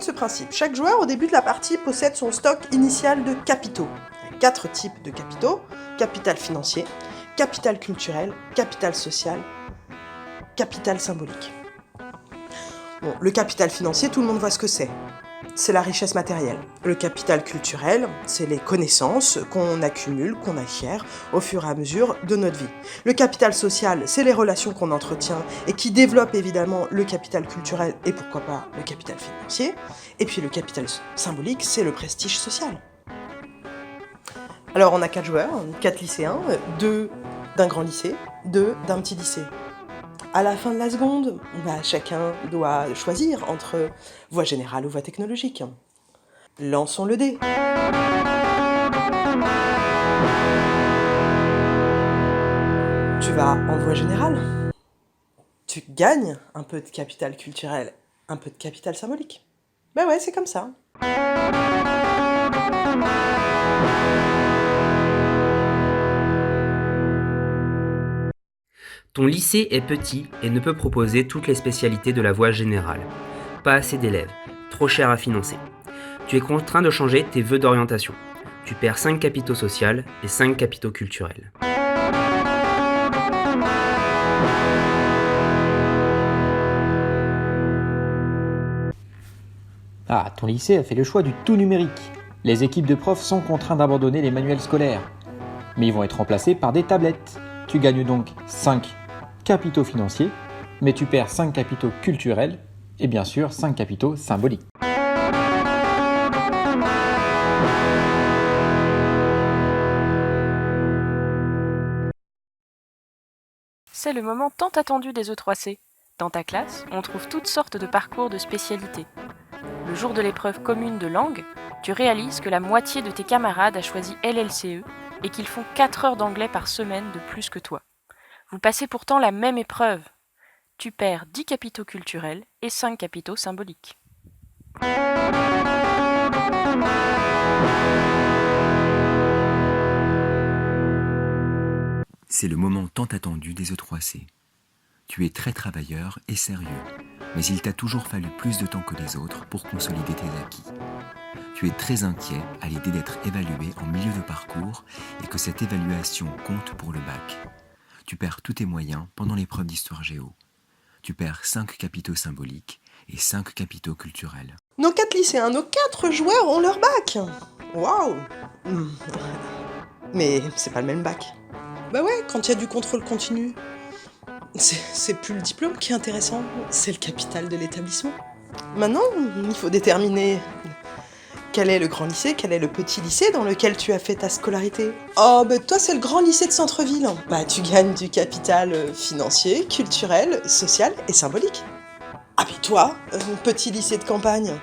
comprendre ce principe. Chaque joueur, au début de la partie, possède son stock initial de capitaux. Il y a 4 types de capitaux. Capital financier, capital culturel, capital social, capital symbolique. Bon, le capital financier, tout le monde voit ce que c'est. C'est la richesse matérielle. Le capital culturel, c'est les connaissances qu'on accumule, qu'on acquiert au fur et à mesure de notre vie. Le capital social, c'est les relations qu'on entretient et qui développent évidemment le capital culturel et pourquoi pas le capital financier. Et puis le capital symbolique, c'est le prestige social. Alors on a 4 joueurs, 4 lycéens, 2 d'un grand lycée, 2 d'un petit lycée. À la fin de la seconde, chacun doit choisir entre voie générale ou voie technologique. Lançons le dé. Tu vas en voie générale. Tu gagnes un peu de capital culturel, un peu de capital symbolique. Ben ouais, c'est comme ça. Ton lycée est petit et ne peut proposer toutes les spécialités de la voie générale. Pas assez d'élèves, trop cher à financer. Tu es contraint de changer tes vœux d'orientation. Tu perds 5 capitaux sociaux et 5 capitaux culturels. Ah, ton lycée a fait le choix du tout numérique. Les équipes de profs sont contraints d'abandonner les manuels scolaires. Mais ils vont être remplacés par des tablettes. Tu gagnes donc 5 capitaux financiers, mais tu perds 5 capitaux culturels et bien sûr 5 capitaux symboliques. C'est le moment tant attendu des E3C. Dans ta classe, on trouve toutes sortes de parcours de spécialités. Le jour de l'épreuve commune de langue, tu réalises que la moitié de tes camarades a choisi LLCE et qu'ils font 4 heures d'anglais par semaine de plus que toi. Vous passez pourtant la même épreuve. Tu perds 10 capitaux culturels et 5 capitaux symboliques. C'est le moment tant attendu des E3C. Tu es très travailleur et sérieux, mais il t'a toujours fallu plus de temps que les autres pour consolider tes acquis. Tu es très inquiet à l'idée d'être évalué en milieu de parcours et que cette évaluation compte pour le bac. Tu perds tous tes moyens pendant l'épreuve d'histoire géo. Tu perds 5 capitaux symboliques et 5 capitaux culturels. Nos 4 lycéens, nos 4 joueurs ont leur bac. Waouh. Mais c'est pas le même bac. Bah ouais, quand il y a du contrôle continu, c'est plus le diplôme qui est intéressant, c'est le capital de l'établissement. Maintenant, il faut déterminer quel est le grand lycée, quel est le petit lycée dans lequel tu as fait ta scolarité. Oh, bah toi c'est le grand lycée de centre-ville. Bah tu gagnes du capital financier, culturel, social et symbolique. Ah puis toi, petit lycée de campagne,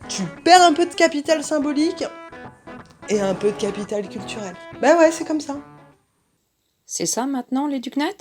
tu perds un peu de capital symbolique et un peu de capital culturel. Bah ouais, c'est comme ça. C'est ça maintenant, l'Éducnet ?